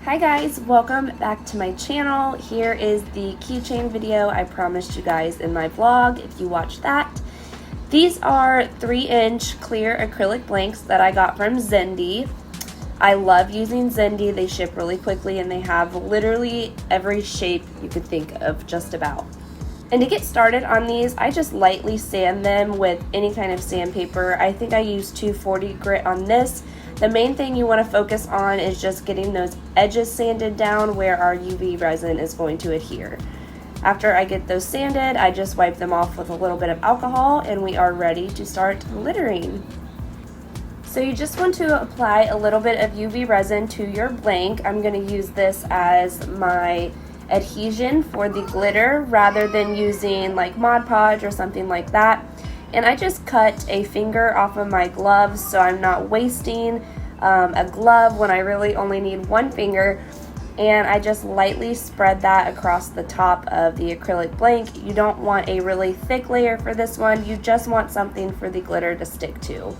Hi guys, welcome back to my channel. Here is the keychain video I promised you guys in my vlog if you watched that. These are 3-inch clear acrylic blanks that I got from Zindee. I love using Zindee. They ship really quickly and they have literally every shape you could think of just about. And to get started on these, I just lightly sand them with any kind of sandpaper. I think I used 240 grit on this. The main thing you want to focus on is just getting those edges sanded down where our UV resin is going to adhere. After I get those sanded, I just wipe them off with a little bit of alcohol and we are ready to start glittering. So you just want to apply a little bit of UV resin to your blank. I'm going to use this as my adhesion for the glitter rather than using like Mod Podge or something like that. And I just cut a finger off of my gloves so I'm not wasting a glove when I really only need one finger, and I just lightly spread that across the top of the acrylic blank. You don't want a really thick layer for this one, you just want something for the glitter to stick to.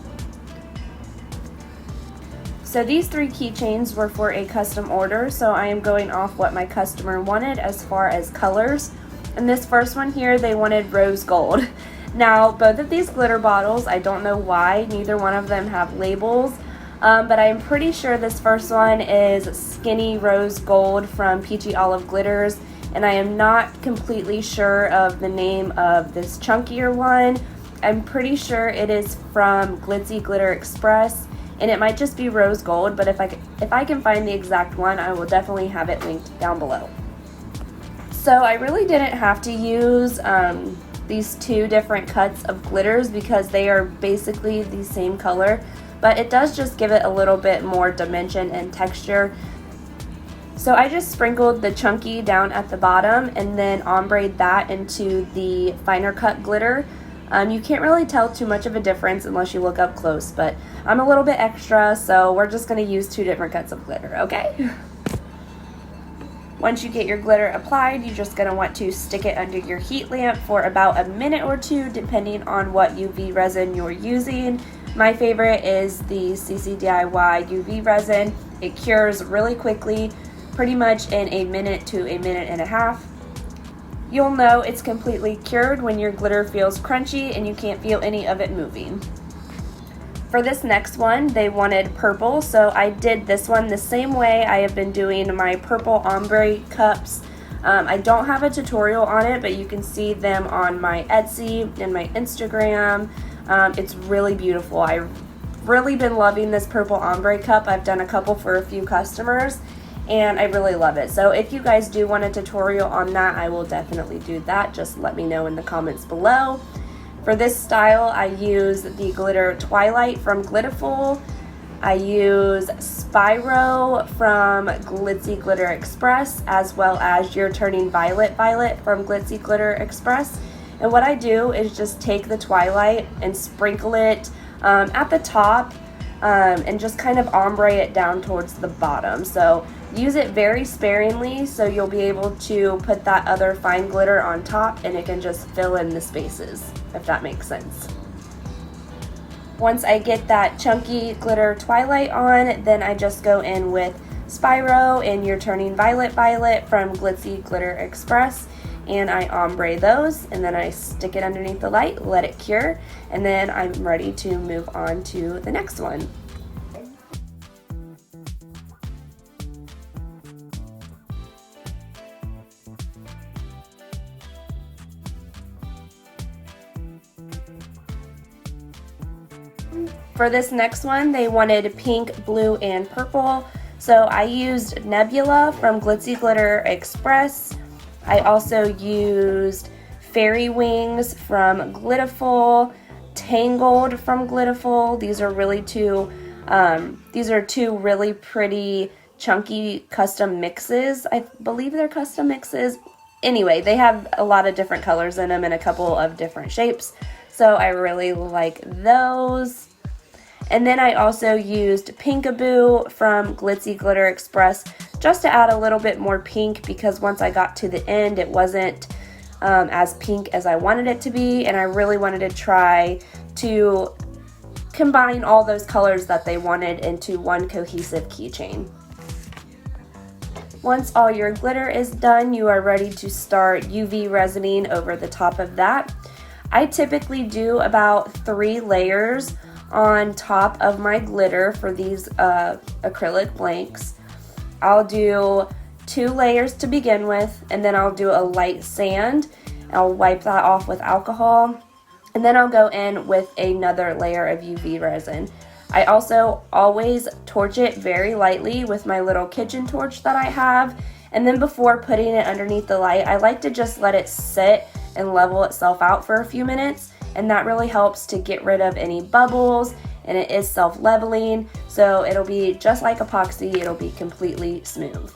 So these 3 keychains were for a custom order, so I am going off what my customer wanted as far as colors. And this first one here, they wanted rose gold. Now, both of these glitter bottles, I don't know why, neither one of them have labels, but I'm pretty sure this first one is Skinny Rose Gold from Peachy Olive Glitters, and I am not completely sure of the name of this chunkier one. I'm pretty sure it is from Glitzy Glitter Express, and it might just be rose gold, but if I can find the exact one, I will definitely have it linked down below. So I really didn't have to use these 2 different cuts of glitters because they are basically the same color, but it does just give it a little bit more dimension and texture. So I just sprinkled the chunky down at the bottom and then ombre'd that into the finer cut glitter. You can't really tell too much of a difference unless you look up close, but I'm a little bit extra, so we're just going to use 2 different cuts of glitter, okay? Once you get your glitter applied, you're just going to want to stick it under your heat lamp for about a minute or 2, depending on what UV resin you're using. My favorite is the CCDIY UV Resin. It cures really quickly, pretty much in a minute to a minute and a half. You'll know it's completely cured when your glitter feels crunchy and you can't feel any of it moving. For this next one, they wanted purple, so I did this one the same way I have been doing my purple ombre cups. I don't have a tutorial on it, but you can see them on my Etsy and my Instagram. It's really beautiful. I've really been loving this purple ombre cup. I've done a couple for a few customers, and I really love it. So if you guys do want a tutorial on that, I will definitely do that. Just let me know in the comments below. For this style, I use the Glitter Twilight from Glittaful. I use Spyro from Glitzy Glitter Express, as well as You're Turning Violet Violet from Glitzy Glitter Express. And what I do is just take the Twilight and sprinkle it at the top and just kind of ombre it down towards the bottom. So use it very sparingly so you'll be able to put that other fine glitter on top and it can just fill in the spaces, if that makes sense. Once I get that chunky glitter Twilight on, then I just go in with Spyro and You're Turning Violet Violet from Glitzy Glitter Express, and I ombre those, and then I stick it underneath the light, let it cure, and then I'm ready to move on to the next one. For this next one, they wanted pink, blue, and purple. So I used Nebula from Glitzy Glitter Express. I also used Fairy Wings from Glittaful, Tangled from Glittaful. These are two really pretty chunky custom mixes. I believe they're custom mixes. Anyway, they have a lot of different colors in them and a couple of different shapes. So I really like those. And then I also used Pinkaboo from Glitzy Glitter Express just to add a little bit more pink, because once I got to the end it wasn't as pink as I wanted it to be, and I really wanted to try to combine all those colors that they wanted into one cohesive keychain. Once all your glitter is done, you are ready to start UV resining over the top of that. I typically do about 3 layers on top of my glitter for these acrylic blanks. I'll do 2 layers to begin with, and then I'll do a light sand. I'll wipe that off with alcohol, and then I'll go in with another layer of UV resin. I also always torch it very lightly with my little kitchen torch that I have, and then before putting it underneath the light, I like to just let it sit and level itself out for a few minutes, and that really helps to get rid of any bubbles, and it is self-leveling, so it'll be just like epoxy, it'll be completely smooth.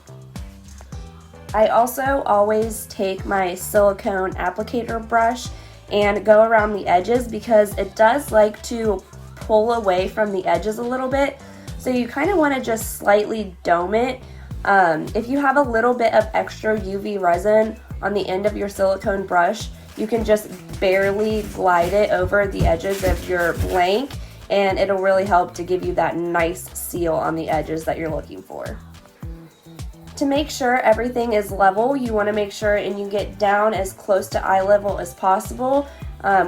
I also always take my silicone applicator brush and go around the edges because it does like to pull away from the edges a little bit, so you kind of want to just slightly dome it. If you have a little bit of extra UV resin on the end of your silicone brush, you can just barely glide it over the edges of your blank, and it'll really help to give you that nice seal on the edges that you're looking for. To make sure everything is level, you want to make sure and you get down as close to eye level as possible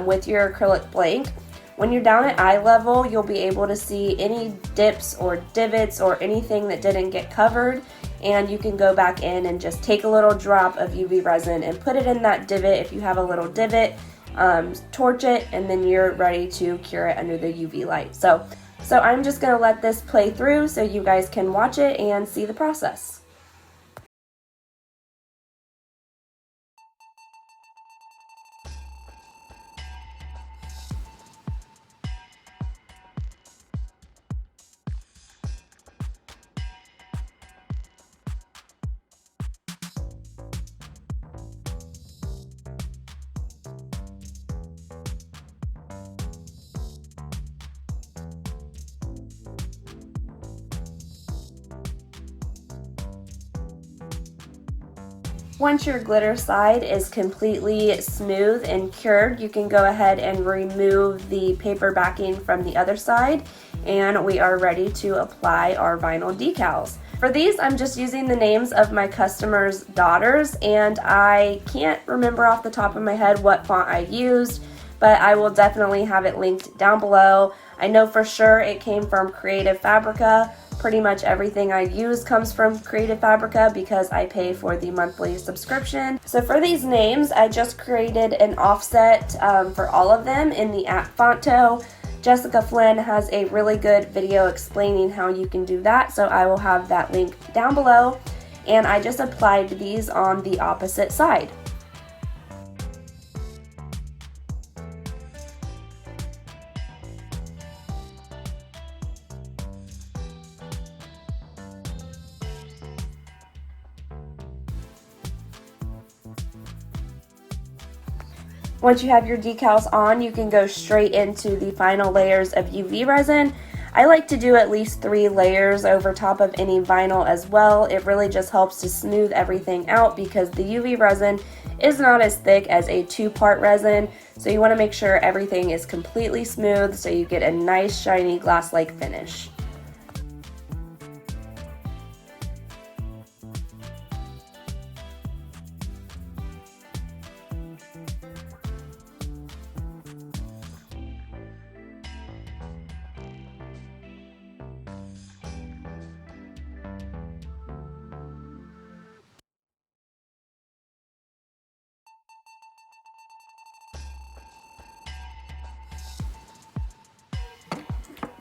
with your acrylic blank. When you're down at eye level, you'll be able to see any dips or divots or anything that didn't get covered, and you can go back in and just take a little drop of UV resin and put it in that divot if you have a little divot, torch it, and then you're ready to cure it under the UV light. So I'm just going to let this play through so you guys can watch it and see the process. Once your glitter side is completely smooth and cured, you can go ahead and remove the paper backing from the other side, and we are ready to apply our vinyl decals. For these, I'm just using the names of my customers' daughters, and I can't remember off the top of my head what font I used, but I will definitely have it linked down below. I know for sure it came from Creative Fabrica. Pretty much everything I use comes from Creative Fabrica because I pay for the monthly subscription. So for these names, I just created an offset for all of them in the app Phonto. Jessica Flynn has a really good video explaining how you can do that, so I will have that link down below. And I just applied these on the opposite side. Once you have your decals on, you can go straight into the final layers of UV resin. I like to do at least 3 layers over top of any vinyl as well. It really just helps to smooth everything out because the UV resin is not as thick as a 2-part resin, so you want to make sure everything is completely smooth so you get a nice shiny glass-like finish.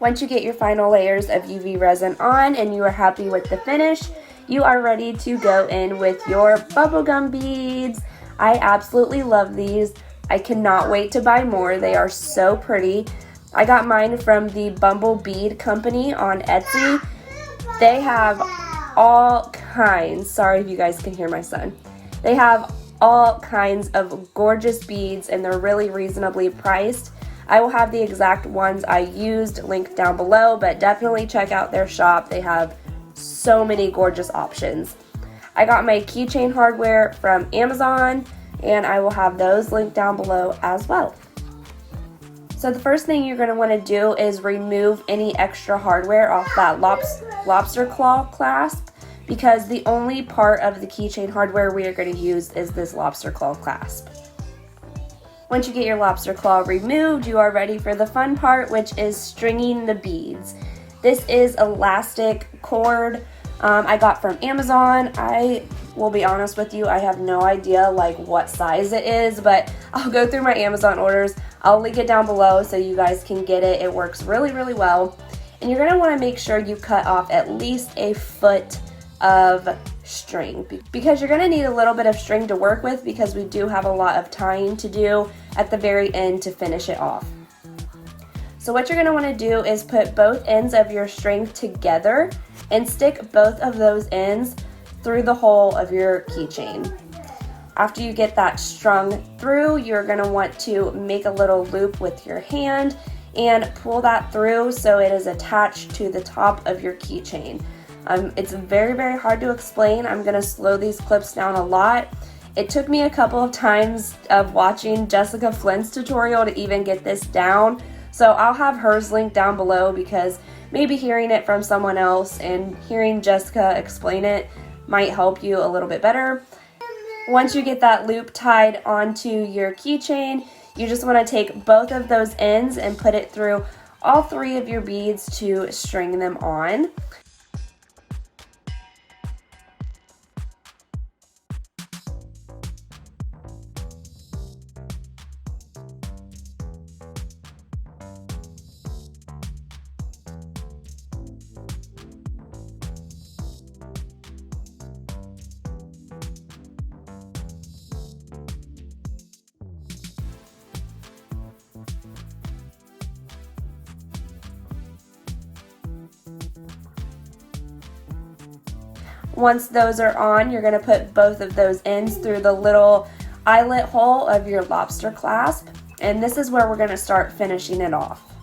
Once you get your final layers of UV resin on and you are happy with the finish, you are ready to go in with your bubblegum beads. I absolutely love these. I cannot wait to buy more. They are so pretty. I got mine from the Bumble Bead company on Etsy. They have all kinds, sorry if you guys can hear my son. They have all kinds of gorgeous beads and they're really reasonably priced. I will have the exact ones I used linked down below, but definitely check out their shop. They have so many gorgeous options. I got my Keychain Hardware from Amazon, and I will have those linked down below as well. So the first thing you're going to want to do is remove any extra hardware off that lobster claw clasp, because the only part of the keychain hardware we are going to use is this lobster claw clasp. Once you get your lobster claw removed, you are ready for the fun part, which is stringing the beads. This is elastic cord I got from Amazon. I will be honest with you, I have no idea like what size it is, but I'll go through my Amazon orders. I'll link it down below so you guys can get it. It works really, really well. And you're gonna wanna make sure you cut off at least a foot of string because you're gonna need a little bit of string to work with because we do have a lot of tying to do at the very end to finish it off. So what you're gonna wanna do is put both ends of your string together and stick both of those ends through the hole of your keychain. After you get that strung through, you're gonna want to make a little loop with your hand and pull that through so it is attached to the top of your keychain. It's very, very hard to explain. I'm gonna slow these clips down a lot. It took me a couple of times of watching Jessica Flynn's tutorial to even get this down. So I'll have hers linked down below because maybe hearing it from someone else and hearing Jessica explain it might help you a little bit better. Once you get that loop tied onto your keychain, you just want to take both of those ends and put it through all three of your beads to string them on. Once those are on, you're going to put both of those ends through the little eyelet hole of your lobster clasp, and this is where we're going to start finishing it off.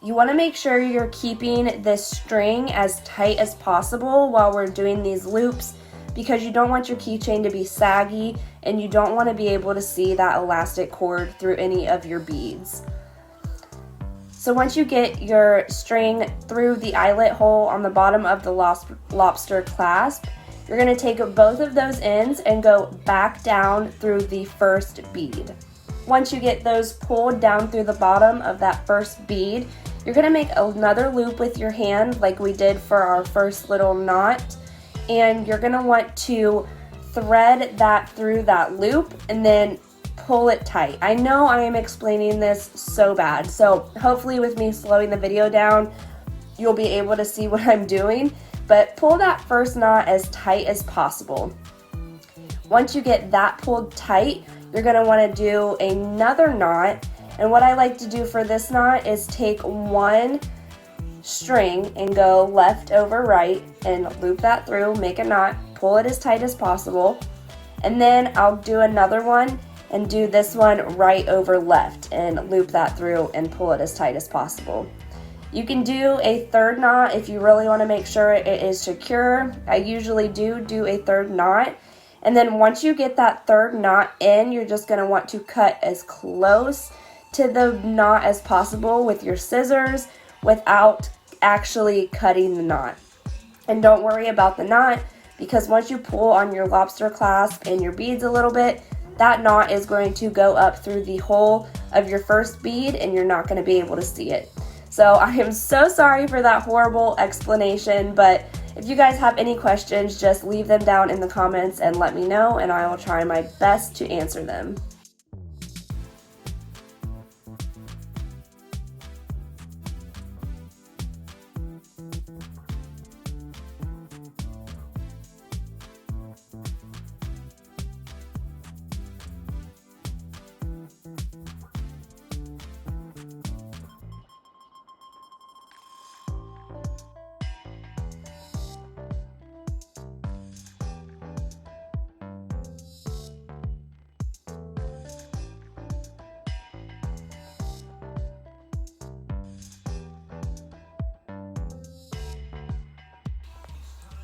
You want to make sure you're keeping this string as tight as possible while we're doing these loops because you don't want your keychain to be saggy and you don't want to be able to see that elastic cord through any of your beads. So once you get your string through the eyelet hole on the bottom of the lobster clasp, you're going to take both of those ends and go back down through the first bead. Once you get those pulled down through the bottom of that first bead, you're going to make another loop with your hand like we did for our first little knot, and you're going to want to thread that through that loop and then pull it tight. I know I am explaining this so bad, so hopefully with me slowing the video down, you'll be able to see what I'm doing, but pull that first knot as tight as possible. Once you get that pulled tight, you're going to want to do another knot, and what I like to do for this knot is take one string and go left over right and loop that through, make a knot, pull it as tight as possible, and then I'll do another one and do this one right over left and loop that through and pull it as tight as possible. You can do a third knot if you really want to make sure it is secure. I usually do a third knot, and then once you get that third knot in, you're just going to want to cut as close to the knot as possible with your scissors without actually cutting the knot. And don't worry about the knot because once you pull on your lobster clasp and your beads a little bit, that knot is going to go up through the hole of your first bead and you're not going to be able to see it. So I am so sorry for that horrible explanation, but if you guys have any questions, just leave them down in the comments and let me know, and I will try my best to answer them.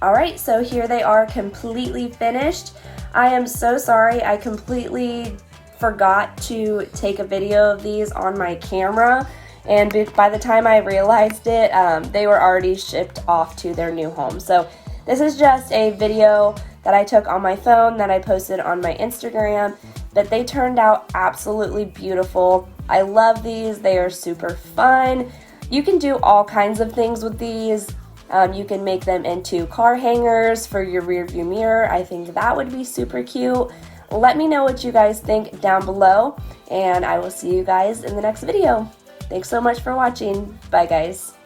Alright, so here they are completely finished. I am so sorry, I completely forgot to take a video of these on my camera, and by the time I realized it, they were already shipped off to their new home. So This is just a video that I took on my phone that I posted on my Instagram, but they turned out absolutely beautiful. I love these. They are super fun. You can do all kinds of things with these. You can make them into car hangers for your rear view mirror. I think that would be super cute. Let me know what you guys think down below, and I will see you guys in the next video. Thanks so much for watching. Bye, guys.